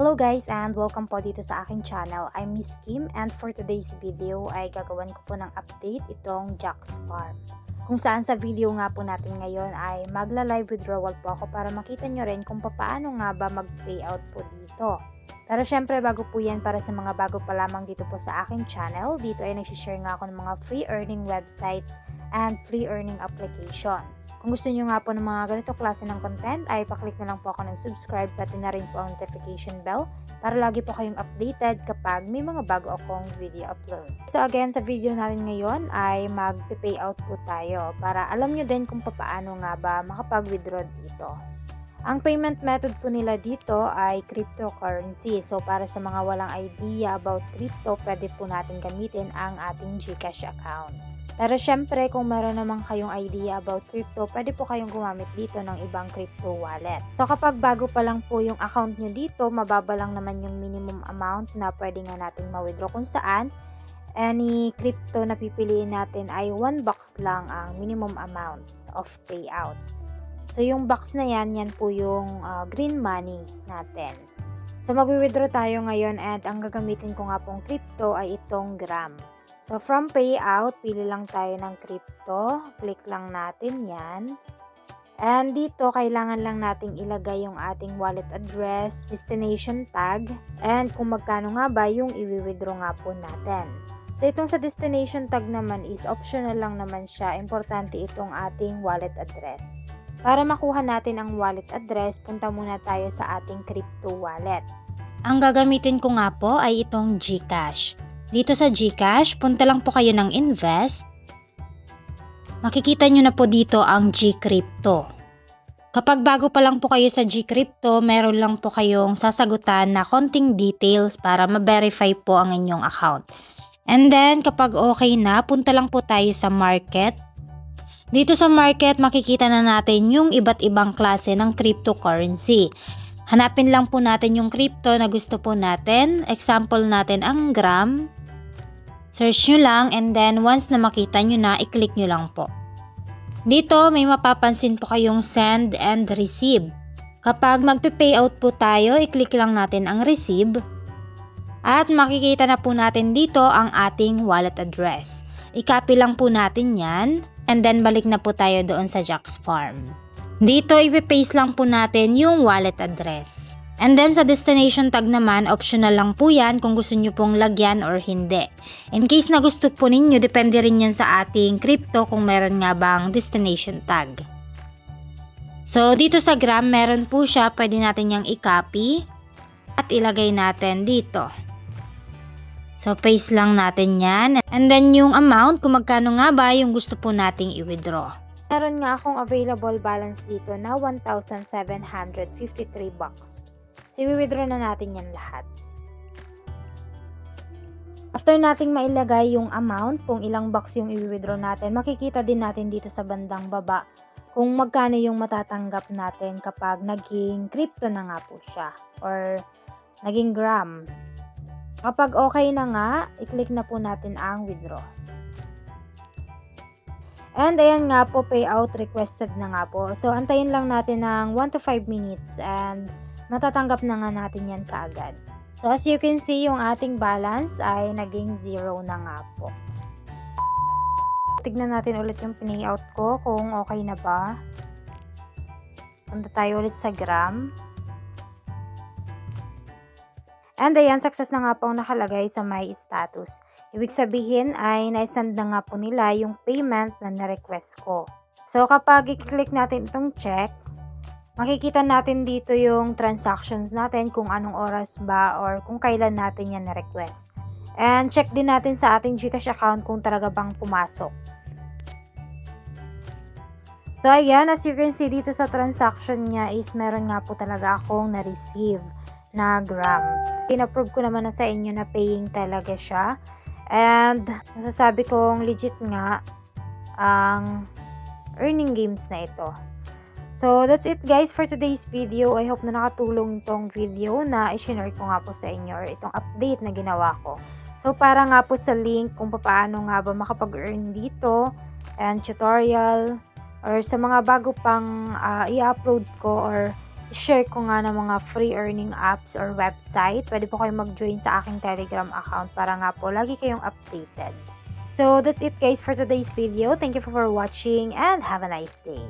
Hello guys and welcome po dito sa aking channel. I'm Miss Kim and for today's video ay gagawan ko po ng update itong Jack's Farm. Kung saan sa video nga po natin ngayon ay magla-live withdrawal po ako para makita nyo rin kung paano nga ba mag-payout po dito. Pero syempre bago po yan, para sa mga bago pa lamang dito po sa aking channel, dito ay nagsishare nga ako ng mga free earning websites and free earning applications. Kung gusto nyo nga po ng mga ganito klase ng content ay paklik na lang po ako ng subscribe pati na rin po ang notification bell para lagi po kayong updated kapag may mga bago akong video upload. So again, sa video natin ngayon ay mag-payout po tayo para alam nyo din kung paano nga ba makapag-withdraw dito. Ang payment method po nila dito ay cryptocurrency. So para sa mga walang idea about crypto, pwede po natin gamitin ang ating GCash account. Pero syempre, kung meron naman kayong idea about crypto, pwede po kayong gumamit dito ng ibang crypto wallet. So kapag bago pa lang po yung account nyo dito, mababa lang naman yung minimum amount na pwede nga natin ma-withdraw, kung saan any crypto na pipiliin natin ay 1 box lang ang minimum amount of payout. So yung box na yan po yung green money natin. So mag-withdraw tayo ngayon at ang gagamitin ko nga pong crypto ay itong Gram. So from payout, pili lang tayo ng crypto. Click lang natin yan. And dito, kailangan lang nating ilagay yung ating wallet address, destination tag, and kung magkano nga ba yung i-withdraw nga po natin. So itong sa destination tag naman is optional lang naman siya. Importante itong ating wallet address. Para makuha natin ang wallet address, punta muna tayo sa ating crypto wallet. Ang gagamitin ko nga po ay itong GCash. Dito sa GCash, punta lang po kayo ng Invest. Makikita nyo na po dito ang GCrypto. Kapag bago pa lang po kayo sa GCrypto, meron lang po kayong sasagutan na konting details para ma-verify po ang inyong account. And then, kapag okay na, punta lang po tayo sa Market. Dito sa Market, makikita na natin yung iba't ibang klase ng cryptocurrency. Hanapin lang po natin yung crypto na gusto po natin. Example natin ang Gram. Search nyo lang and then once na makita nyo na, i-click nyo lang po. Dito may mapapansin po kayong send and receive. Kapag magpe-payout po tayo, i-click lang natin ang receive. At makikita na po natin dito ang ating wallet address. I-copy lang po natin yan and then balik na po tayo doon sa Jack's Farm. Dito, ipipaste lang po natin yung wallet address. And then, sa destination tag naman, optional lang po yan kung gusto nyo pong lagyan or hindi. In case na gusto po ninyo, depende rin yan sa ating crypto kung meron nga bang destination tag. So, dito sa Gram, meron po siya. Pwede natin yung i-copy at ilagay natin dito. So, paste lang natin yan. And then, yung amount, kung magkano nga ba yung gusto po nating i-withdraw. Meron nga akong available balance dito na 1,753 bucks. So, i-withdraw na natin yan lahat. After nating mailagay yung amount, kung ilang box yung i-withdraw natin, makikita din natin dito sa bandang baba kung magkano yung matatanggap natin kapag naging crypto na nga po siya or naging Gram. Kapag okay na nga, i-click na po natin ang withdraw. And ayan nga po, payout requested na nga po. So, antayin lang natin ng 1 to 5 minutes and matatanggap na nga natin yan kaagad. So, as you can see, yung ating balance ay naging 0 na nga po. Tignan natin ulit yung payout ko kung okay na ba. Punta tayo ulit sa Gram. And ayan, success na nga po ang nakalagay sa my status. Ibig sabihin ay naisend na nga po nila yung payment na na-request ko. So kapag i-click natin itong check, makikita natin dito yung transactions natin kung anong oras ba or kung kailan natin yan na-request. And check din natin sa ating GCash account kung talaga bang pumasok. So ayan, as you can see dito sa transaction niya is meron nga po talaga akong na-receive na Gram. In-approve ko naman na sa inyo na paying talaga siya. And masasabi kong legit nga ang earning games na ito. So that's it guys for today's video. I hope na nakatulong itong video na i-share ko nga po sa inyo or itong update na ginawa ko. So para nga po sa link kung paano nga ba makapag-earn dito and tutorial or sa mga bago pang i-upload ko or share ko nga ng mga free earning apps or website. Pwede po kayong mag-join sa aking Telegram account para nga po lagi kayong updated. So, that's it guys for today's video. Thank you for watching and have a nice day.